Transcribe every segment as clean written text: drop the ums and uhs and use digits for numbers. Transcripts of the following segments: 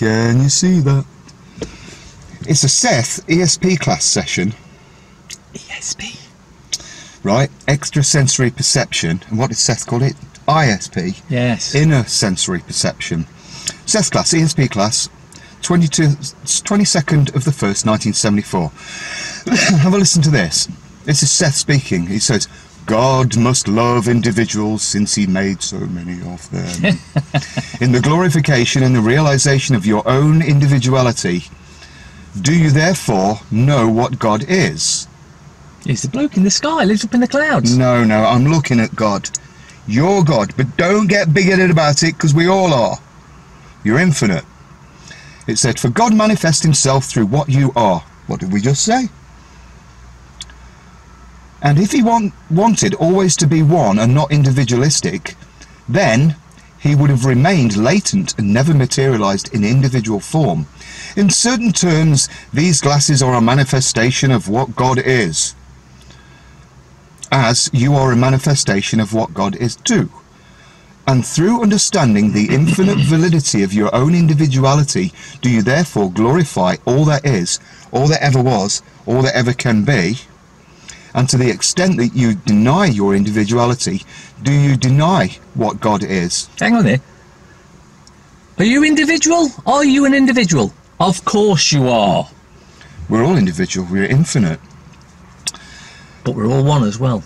Can you see that? It's a Seth ESP class session. ESP. Right, extrasensory perception. And what did Seth call it? ISP. Yes. Inner sensory perception. Seth class, ESP class, 22nd of the 1st, 1974. Have a listen to this. This is Seth speaking. He says, God must love individuals since he made so many of them. In the glorification and the realization of your own individuality, do you therefore know what God is? He's the bloke in the sky, lives up in the clouds. No, I'm looking at God. You're God, but don't get bigoted about it, because we all are. You're infinite. It said, for God manifests himself through what you are. What did we just say? And if he wanted always to be one and not individualistic, then he would have remained latent and never materialized in individual form. In certain terms, these glasses are a manifestation of what God is, as you are a manifestation of what God is too. And through understanding the infinite validity of your own individuality, do you therefore glorify all that is, all that ever was, all that ever can be? And to the extent that you deny your individuality, do you deny what God is? Hang on there. Are you individual? Are you an individual? Of course you are. We're all individual, we're infinite. But we're all one as well.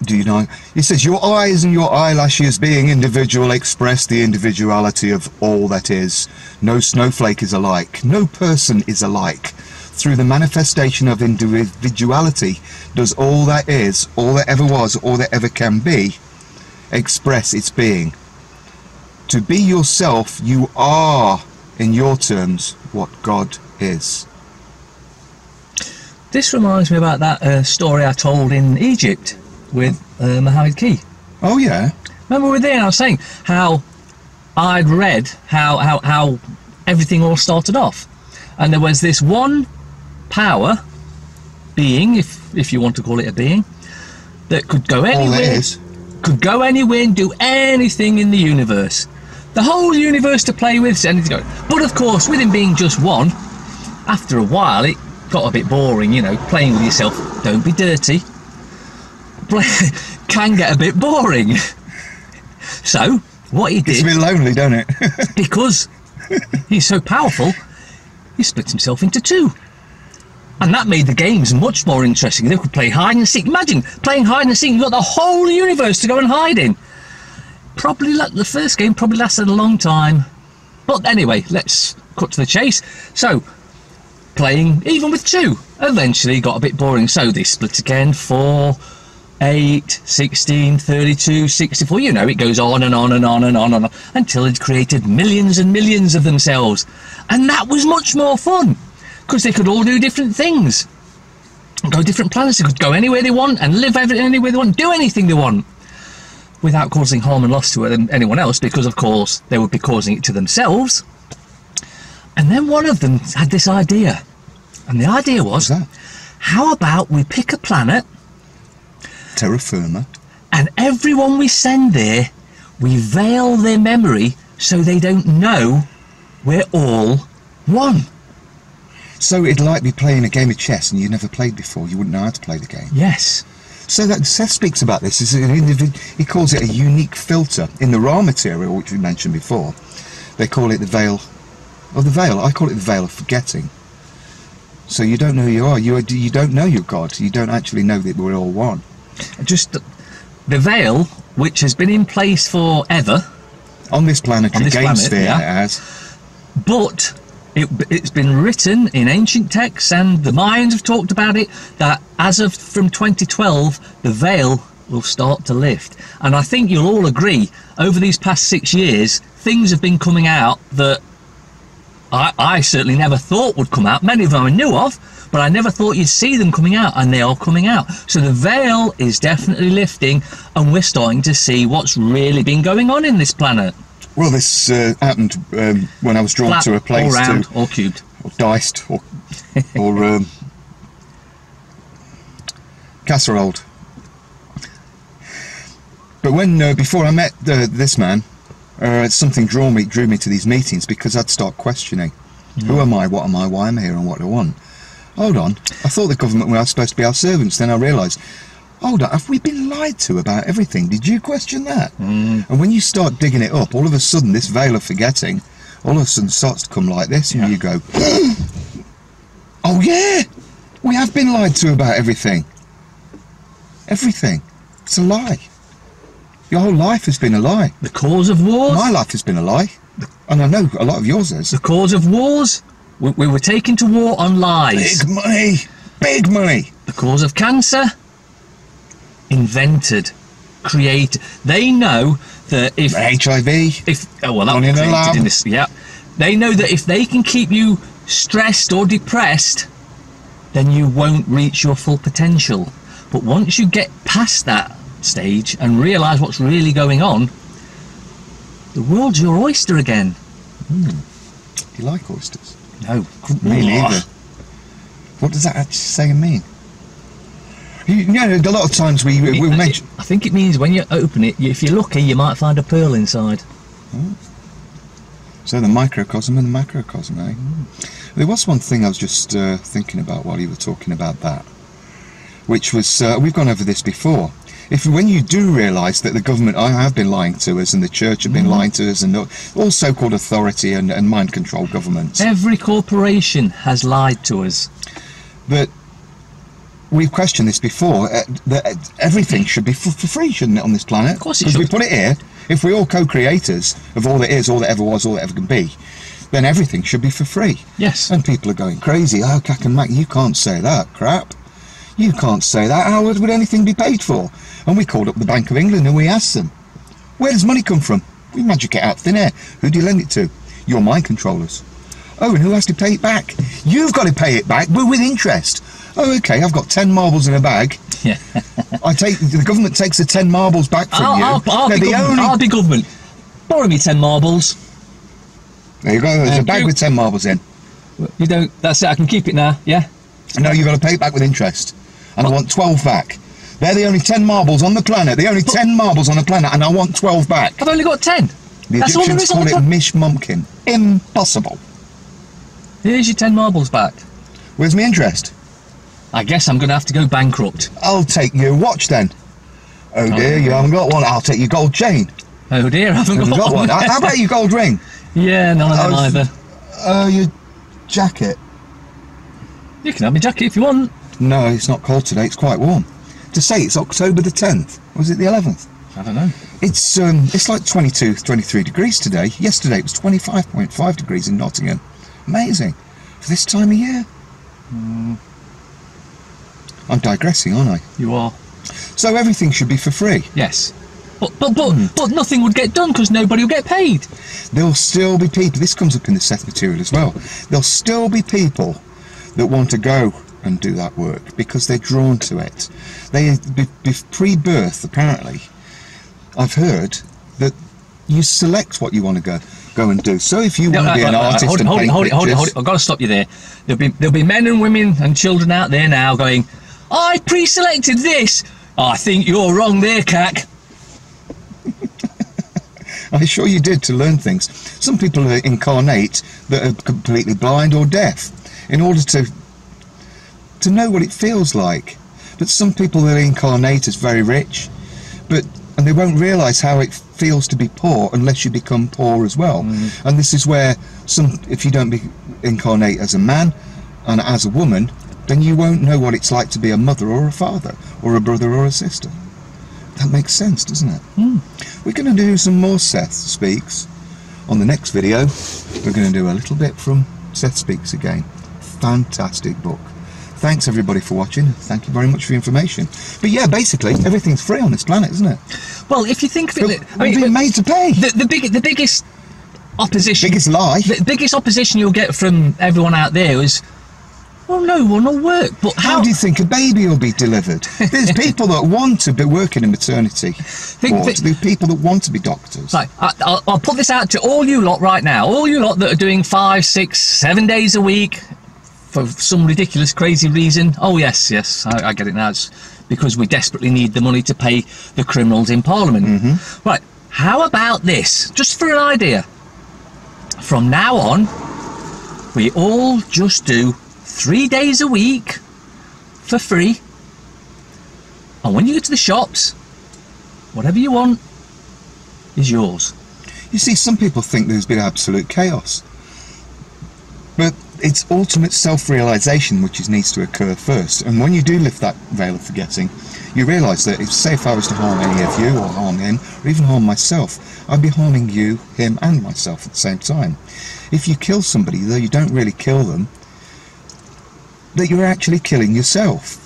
Do you know? He says, your eyes and your eyelashes being individual express the individuality of all that is. No snowflake is alike. No person is alike. Through the manifestation of individuality does all that is, all that ever was, all that ever can be, express its being. To be yourself, you are, in your terms, what God is. This reminds me about that story I told in Egypt with Mohammed Key. Oh yeah. Remember we were there and I was saying how I'd read how everything all started off, and there was this one power being, if you want to call it a being, that could go anywhere, and do anything in the universe. The whole universe to play with, anything to go. But of course, with him being just one, after a while it got a bit boring, you know, playing with yourself. Don't be dirty. Can get a bit boring. So what he did, it's a bit lonely, don't it? because he's so powerful, he split himself into two, and that made the games much more interesting. They could play hide and seek. Imagine playing hide and seek. You've got the whole universe to go and hide in. Probably the first game probably lasted a long time, but anyway, let's cut to the chase. So playing even with two eventually got a bit boring, so they split again. 4, 8, 16, 32, 64, you know, it goes on and on and on and on and on until it created millions and millions of themselves. And that was much more fun, because they could all do different things, go different planets. They could go anywhere they want and live anywhere they want, do anything they want, without causing harm and loss to anyone else, because of course they would be causing it to themselves. And then one of them had this idea, and the idea was, how about we pick a planet, terra firma, and everyone we send there, we veil their memory so they don't know we're all one. So it'd like be playing a game of chess and you never played before. You wouldn't know how to play the game. Yes. So that Seth speaks about this as an he calls it a unique filter in the raw material, which we mentioned before. They call it the veil, or the veil. I call it the veil of forgetting. So you don't know who you are. You don't know you're God. You don't actually know that we're all one. Just the veil, which has been in place forever on this planetary game sphere, yeah. It has. But it's been written in ancient texts, and the Mayans have talked about it, that as of from 2012, the veil will start to lift. And I think you'll all agree, over these past 6 years, things have been coming out that I certainly never thought would come out. Many of them I knew of, but I never thought you'd see them coming out, and they are coming out. So the veil is definitely lifting, and we're starting to see what's really been going on in this planet. Well, this happened when I was drawn Flat, to a place, or round, or cubed, or diced, or casseroled. But when before I met this man, something drew me to these meetings, because I'd start questioning, who am I, what am I, why am I here, and what do I want? Hold on, I thought the government were supposed to be our servants. Then I realised, hold on, have we been lied to about everything? Did you question that? And when you start digging it up, all of a sudden this veil of forgetting all of a sudden starts to come like this, and you go, oh yeah, we have been lied to about everything. Everything. It's a lie. Your whole life has been a lie. The cause of wars? My life has been a lie. And I know a lot of yours is. The cause of wars? We were taken to war on lies. Big money. Big money. The cause of cancer? Invented. Created. They know that if... HIV. That was created in this... Yeah. They know that if they can keep you stressed or depressed, then you won't reach your full potential. But once you get past that stage and realise what's really going on, the world's your oyster again. Do you like oysters? No. Me neither. What does that actually say and mean? You know, a lot of times we mention... I think it means when you open it, if you're lucky, you might find a pearl inside. So the microcosm and the macrocosm, eh? There was one thing I was just thinking about while you were talking about that, which was, we've gone over this before. When you do realise that the government have been lying to us, and the church have been lying to us, and all so-called authority and mind-control governments. Every corporation has lied to us. But we've questioned this before, that everything should be for free, shouldn't it, on this planet? Of course it should. Because we put it here, if we're all co-creators of all that is, all that ever was, all that ever can be, then everything should be for free. Yes. And people are going crazy. Oh, Cack and Mac, you can't say that crap. You can't say that. How would anything be paid for? And we called up the Bank of England and we asked them, where does money come from? We magic it out of thin air. Who do you lend it to? Your mind controllers. Oh, and who has to pay it back? You've got to pay it back, but with interest. Oh, okay, I've got 10 marbles in a bag. Yeah. The government takes the 10 marbles back from you. I'll be government. Borrow me 10 marbles. There you go, there's a bag with 10 marbles in. You don't, that's it, I can keep it now, yeah? No, you've got to pay it back with interest. And I want 12 back. They're the only 10 marbles on the planet. The only 10 marbles on the planet, and I want 12 back. I've only got 10. The Egyptians call it mish-mumkin. Impossible. Here's your 10 marbles back. Where's my interest? I guess I'm going to have to go bankrupt. I'll take your watch then. Oh dear, you haven't got one. I'll take your gold chain. Oh dear, I haven't got one. How about your gold ring? Yeah, none of them either. Oh, your jacket. You can have my jacket if you want. No, it's not cold today. It's quite warm. To say it's October the 10th. Was it the 11th? I don't know. It's like 22, 23 degrees today. Yesterday it was 25.5 degrees in Nottingham. Amazing. For this time of year. I'm digressing, aren't I? You are. So everything should be for free. Yes. But nothing would get done because nobody will get paid. There'll still be people, this comes up in the Seth material as well, there'll still be people that want to go and do that work because they're drawn to it. Pre-birth, apparently, I've heard that you select what you want to go and do. So if you want to be an artist and paint pictures... I've got to stop you there. There'll be men and women and children out there now going, I pre-selected this. I think you're wrong there, Cack. I'm sure you did, to learn things. Some people are incarnate that are completely blind or deaf in order to know what it feels like. But some people that incarnate as very rich, and they won't realise how it feels to be poor unless you become poor as well. And this is where if you don't incarnate as a man and as a woman, then you won't know what it's like to be a mother or a father or a brother or a sister. That makes sense, doesn't it? We're going to do some more Seth Speaks on the next video. We're going to do a little bit from Seth Speaks again. Fantastic book. Thanks everybody for watching. Thank you very much for the information. But yeah, basically everything's free on this planet, isn't it? Well, if you think of it, we've been made to pay. The biggest opposition, biggest lie, the biggest opposition you'll get from everyone out there is, well, no one will work. But how do you think a baby will be delivered? There's people that want to be working in maternity wards. There's people that want to be doctors. Right, I'll put this out to all you lot right now. All you lot that are doing 5, 6, 7 days a week for some ridiculous, crazy reason. Oh yes, I get it now. It's because we desperately need the money to pay the criminals in Parliament. Right, How about this? Just for an idea. From now on, we all just do 3 days a week for free. And when you go to the shops, whatever you want is yours. You see, some people think there's been absolute chaos. But it's ultimate self-realisation which needs to occur first. And when you do lift that veil of forgetting, you realise that if I was to harm any of you, or harm him, or even harm myself, I'd be harming you, him and myself at the same time. If you kill somebody, though you don't really kill them, that you're actually killing yourself.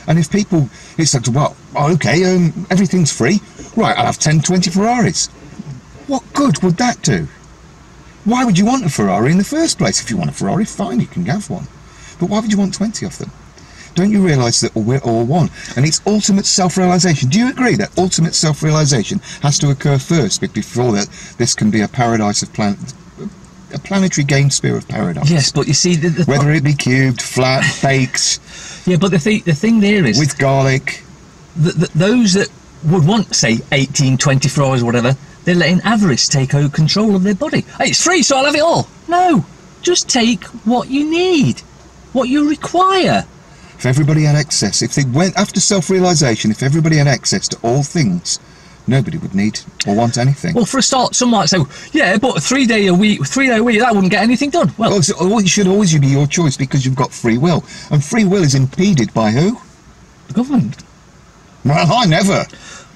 And if people, it's like, well, okay, everything's free, right, I'll have 10, 20 Ferraris. What good would that do? Why would you want a Ferrari in the first place? If you want a Ferrari, fine, you can have one. But why would you want 20 of them? Don't you realise that we're all one? And it's ultimate self-realisation. Do you agree that ultimate self-realisation has to occur first before that this can be a paradise of a planetary game sphere of paradise? Yes, but you see... Whether it be cubed, flat, baked... Yeah, but the thing there is... With garlic... Those that would want, say, 18, 20 Ferraris or whatever, they're letting avarice take over control of their body. Hey, it's free, so I'll have it all. No, just take what you need, what you require. If everybody had access, if they went after self-realisation, if everybody had access to all things, nobody would need or want anything. Well, for a start, some might say, yeah, but 3 day a week, that wouldn't get anything done. Well, it should always be your choice because you've got free will. And free will is impeded by who? The government. Well, I never.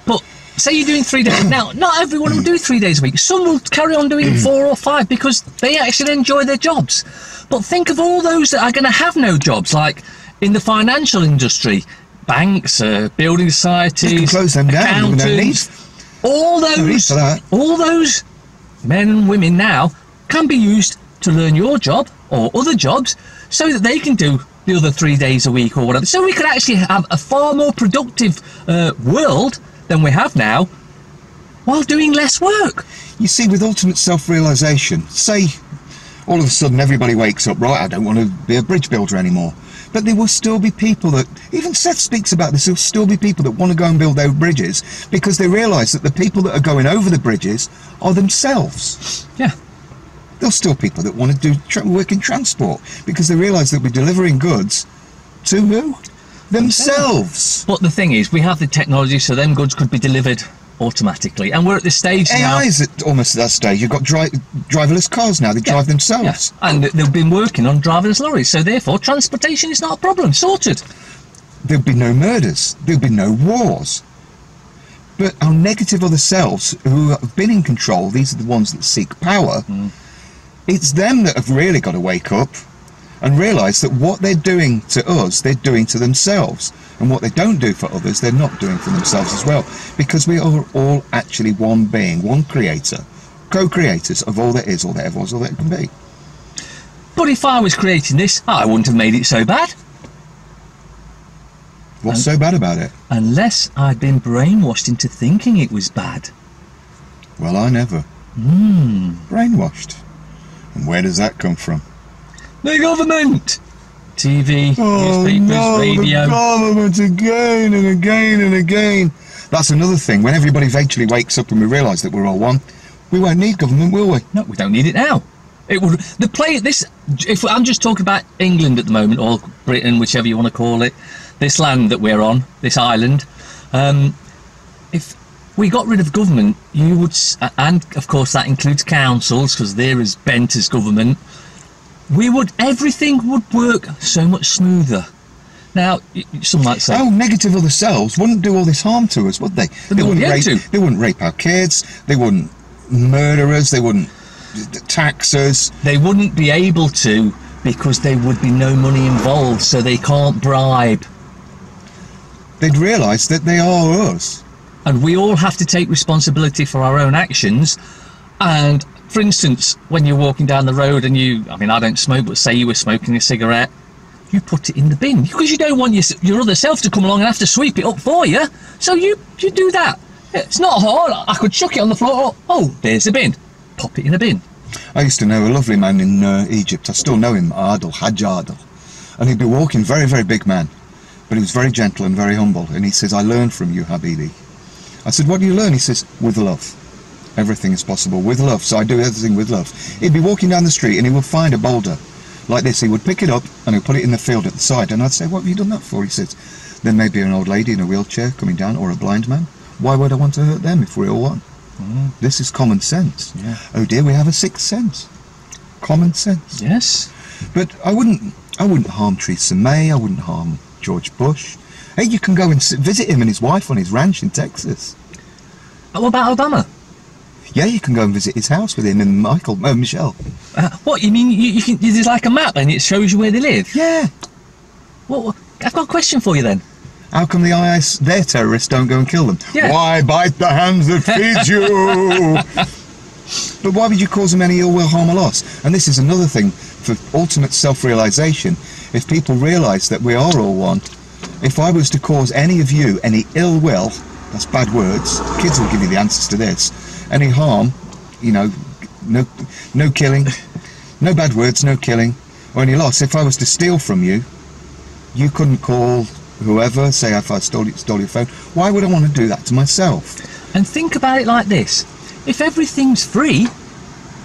But say you're doing 3 days. Now, not everyone will do 3 days a week. Some will carry on doing 4 or 5 because they actually enjoy their jobs. But think of all those that are going to have no jobs, like in the financial industry, banks, building societies, you can close them down. No need. All those men and women now can be used to learn your job or other jobs so that they can do the other 3 days a week or whatever. So we could actually have a far more productive world than we have now while doing less work. You see, with ultimate self-realisation, say all of a sudden everybody wakes up, right, I don't want to be a bridge builder anymore. But there will still be people that, even Seth speaks about this, there will still be people that want to go and build their bridges because they realise that the people that are going over the bridges are themselves. Yeah. There's still people that want to do work in transport because they realise that we're delivering goods to who? Themselves. But the thing is, we have the technology so them goods could be delivered automatically, and we're at this stage now. AI is almost at that stage. You've got driverless cars now. They drive themselves. Yeah. And they've been working on driverless lorries, so therefore transportation is not a problem. Sorted. There'll be no murders. There'll be no wars. But our negative other selves, who have been in control, these are the ones that seek power. It's them that have really got to wake up and realise that what they're doing to us, they're doing to themselves. And what they don't do for others, they're not doing for themselves as well. Because we are all actually one being, one creator, co-creators of all there is, all there ever was, all there can be. But if I was creating this, I wouldn't have made it so bad. What's so bad about it? Unless I'd been brainwashed into thinking it was bad. Well, I never. Brainwashed. And where does that come from? The government! TV, newspapers, radio. The government again and again and again. That's another thing. When everybody eventually wakes up and we realise that we're all one, we won't need government, will we? No, we don't need it now. It would if I'm just talking about England at the moment, or Britain, whichever you want to call it, this land that we're on, this island. If we got rid of government, you would, and of course that includes councils because they're as bent as government. Everything would work so much smoother. Now, some might say, negative other selves wouldn't do all this harm to us, would they? They wouldn't rape our kids, they wouldn't murder us, they wouldn't tax us. They wouldn't be able to because there would be no money involved, so they can't bribe. They'd realise that they are us. And we all have to take responsibility for our own actions. And for instance, when you're walking down the road and I don't smoke, but say you were smoking a cigarette, you put it in the bin because you don't want your other self to come along and have to sweep it up for you. So you do that. It's not hard. I could chuck it on the floor. Oh, there's the bin. Pop it in the bin. I used to know a lovely man in Egypt. I still know him, Adil, Hajj Adil. And he'd be walking, very, very big man. But he was very gentle and very humble. And he says, I learned from you, Habibi. I said, what do you learn? He says, with love. Everything is possible with love. So I do everything with love. He'd be walking down the street and he would find a boulder like this. He would pick it up and he'd put it in the field at the side. And I'd say, what have you done that for? He says, there may be an old lady in a wheelchair coming down, or a blind man. Why would I want to hurt them if we're all one? This is common sense. Yeah. Oh dear, we have a sixth sense. Common sense. Yes. But I wouldn't harm Theresa May. I wouldn't harm George Bush. Hey, you can go and visit him and his wife on his ranch in Texas. What about Obama? Yeah, you can go and visit his house with him and Michelle. What, you mean you can, there's like a map and it shows you where they live? Yeah. Well, I've got a question for you then. How come the IS, their terrorists, don't go and kill them? Yeah. Why bite the hands that feed you? But why would you cause them any ill will, harm or loss? And this is another thing for ultimate self-realisation. If people realise that we are all one, if I was to cause any of you any ill will, that's bad words, kids will give you the answers to this, any harm, you know, no killing, no bad words, no killing, or any loss. If I was to steal from you, you couldn't call whoever, say if I stole your phone. Why would I want to do that to myself? And think about it like this. If everything's free,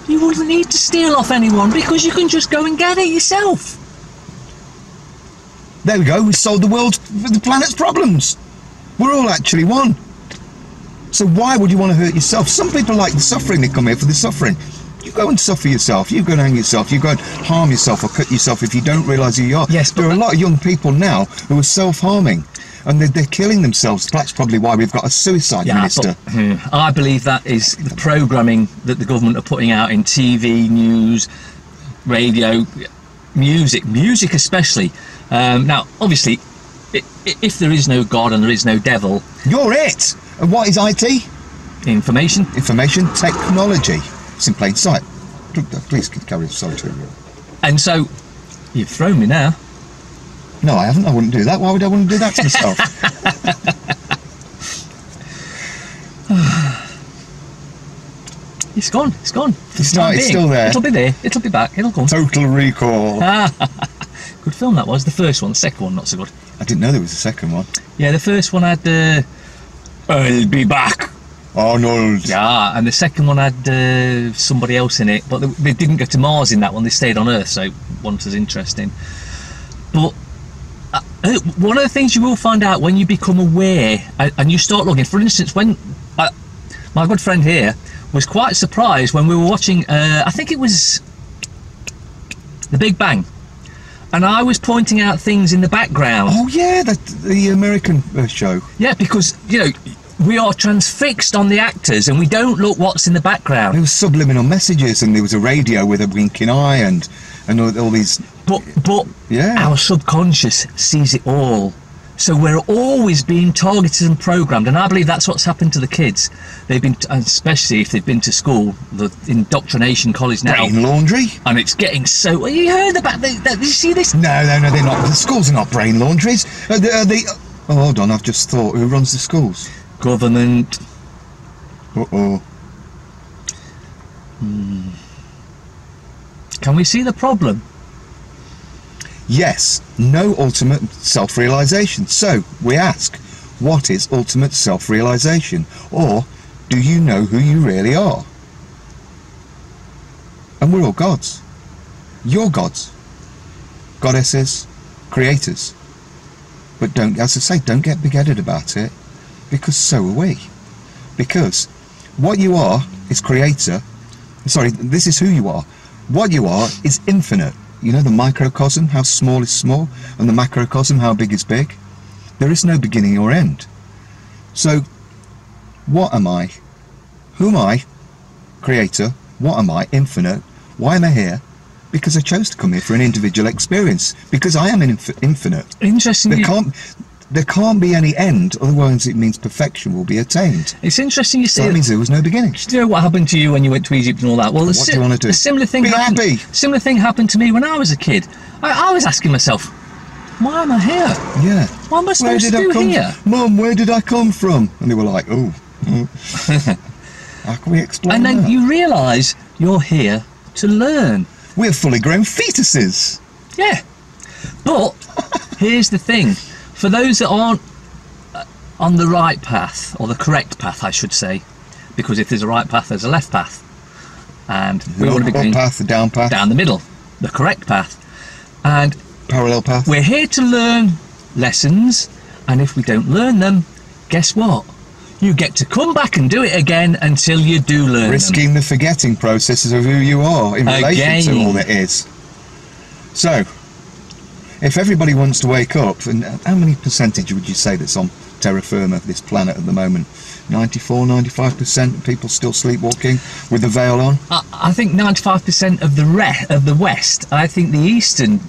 you wouldn't need to steal off anyone because you can just go and get it yourself. There we go, we solved the planet's problems. We're all actually one. So why would you want to hurt yourself? Some people like the suffering, they come here for the suffering. You go and suffer yourself, you go and hang yourself, you go and harm yourself or cut yourself if you don't realise who you are. Yes, there are a lot of young people now who are self-harming and they're killing themselves. That's probably why we've got a suicide minister. But, I believe that is the programming that the government are putting out in TV, news, radio, music especially. Now, obviously, if there is no God and there is no devil... You're it! And what is IT? Information. Information technology. It's in plain sight. Please carry on. Sorry to you. And so, you've thrown me now. No, I haven't. I wouldn't do that. Why would I want to do that to myself? It's gone. It's gone. It's still there. It'll be there. It'll be back. It'll come. Total Recall. Good film that was. The first one. The second one, not so good. I didn't know there was a second one. Yeah, the first one had I'll be back. Arnold. Yeah, and the second one had somebody else in it, but they didn't go to Mars in that one. They stayed on Earth, so it wasn't as interesting. But one of the things you will find out when you become aware and you start looking, for instance, when my good friend here was quite surprised when we were watching, I think it was The Big Bang, and I was pointing out things in the background. Oh yeah, the American show. Yeah, because, you know, we are transfixed on the actors and we don't look what's in the background. There was subliminal messages and there was a radio with a winking eye and all these... But yeah. Our subconscious sees it all. So we're always being targeted and programmed, and I believe that's what's happened to the kids. They've been, especially if they've been to school, the indoctrination college now. Brain laundry. And it's getting so... Have you heard about that? Did you see this? No, they're not. The schools are not brain laundries. Oh, hold on, I've just thought. Who runs the schools? Government. Uh-oh. Can we see the problem? Yes, no ultimate self-realisation. So, we ask, what is ultimate self-realisation? Or, do you know who you really are? And we're all gods. You're gods. Goddesses. Creators. But don't, as I say, don't get big-headed about it, because so are we. Because what you are is creator. Sorry, this is who you are. What you are is infinite. You know the microcosm, how small is small, and the macrocosm, how big is big? There is no beginning or end. So, what am I? Who am I? Creator. What am I? Infinite. Why am I here? Because I chose to come here for an individual experience. Because I am infinite. Interesting. There can't be any end, otherwise it means perfection will be attained. It's interesting you say that means there was no beginning. Do you know what happened to you when you went to Egypt and all that? Well, what do you want to do? A similar thing happened to me when I was a kid. I was asking myself, why am I here? Yeah. What am I supposed to do here? Mum, where did I come from? And they were like, oh. How can we explain And then that? you realise you're here to learn. We're fully grown fetuses. Yeah. But here's the thing. For those that aren't on the right path, or the correct path, I should say, because if there's a right path, there's a left path, and we The want to be up going path, the down path, down the middle, the correct path. And parallel path. we're here to learn lessons, and if we don't learn them, guess what? You get to come back and do it again until you do learn them. Risking the forgetting processes of who you are in relation to all that is. So, if everybody wants to wake up, and how many percentage would you say that's on terra firma, this planet at the moment? 94, 95% of people still sleepwalking with the veil on? I think 95% of the West, I think the Eastern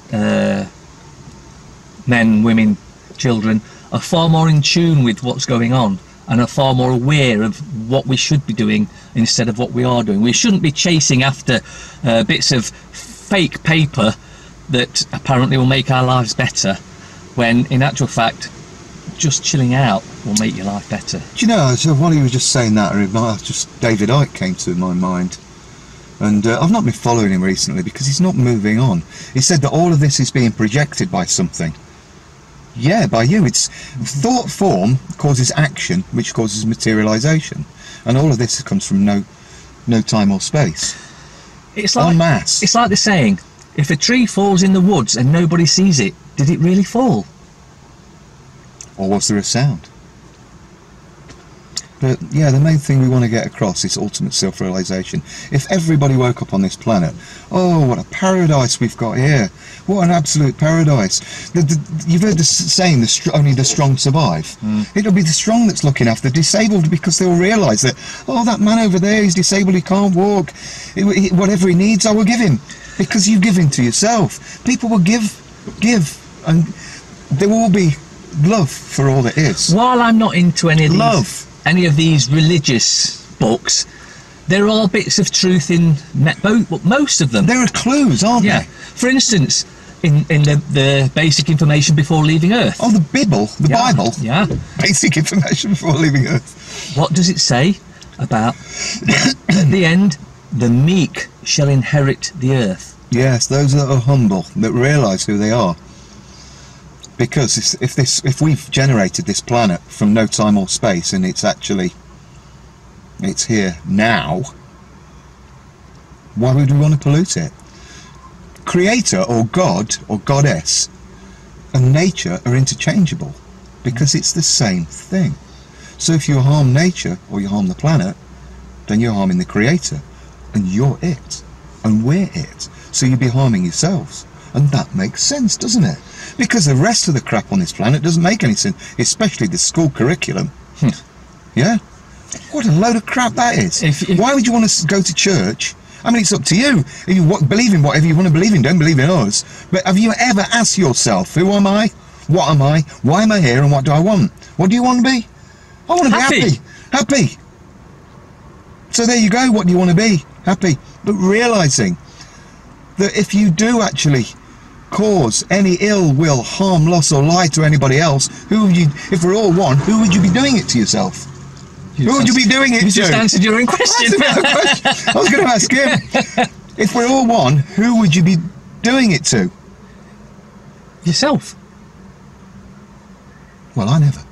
men, women, children are far more in tune with what's going on and are far more aware of what we should be doing instead of what we are doing. We shouldn't be chasing after bits of fake paper that apparently will make our lives better, when in actual fact just chilling out will make your life better. Do you know, so while you were just saying that, just David Icke came to my mind, and I've not been following him recently because he's not moving on. He said that all of this is being projected by something. Yeah, by you. It's thought form causes action, which causes materialization, and all of this comes from no time or space. It's like, en masse. It's like the saying, if a tree falls in the woods and nobody sees it, did it really fall? Or was there a sound? But yeah, the main thing we want to get across is ultimate self-realization. If everybody woke up on this planet, oh, what a paradise we've got here. What an absolute paradise. You've heard the saying, only the strong survive. It'll be the strong that's looking after the disabled, because they'll realise that, oh, that man over there is disabled, he can't walk. Whatever he needs, I will give him. Because you give him to yourself. People will give, and there will be love for all that is. While I'm not into any of these, Love. any of these religious books, there are bits of truth in most of them. There are clues, aren't Yeah. there? For instance, in the basic information before leaving Earth. Oh, the Bible, the Yeah. Bible. Yeah. Basic information before leaving Earth. What does it say about, at the end, the meek shall inherit the earth? Yes, those that are humble, that realise who they are. Because if we've generated this planet from no time or space, and it's here now, why would we want to pollute it? Creator or God or Goddess and nature are interchangeable, because it's the same thing. So if you harm nature or you harm the planet, then you're harming the Creator, and you're it, and we're it. So you'd be harming yourselves. And that makes sense, doesn't it? Because the rest of the crap on this planet doesn't make any sense, especially the school curriculum. Yeah? What a load of crap that is. Why would you want to go to church? I mean, it's up to you. If you believe in whatever you want to believe in, don't believe in us. But have you ever asked yourself, who am I? What am I? Why am I here? And what do I want? What do you want to be? I want to be happy. Happy. So there you go. What do you want to be? Happy. But realising that if you do actually cause any ill will, harm, loss or lie to anybody else, if we're all one, who would you be doing it to yourself? Who would you be doing it to? You just answered your own question. I was going to ask him. If we're all one, who would you be doing it to? Yourself. Well, I never.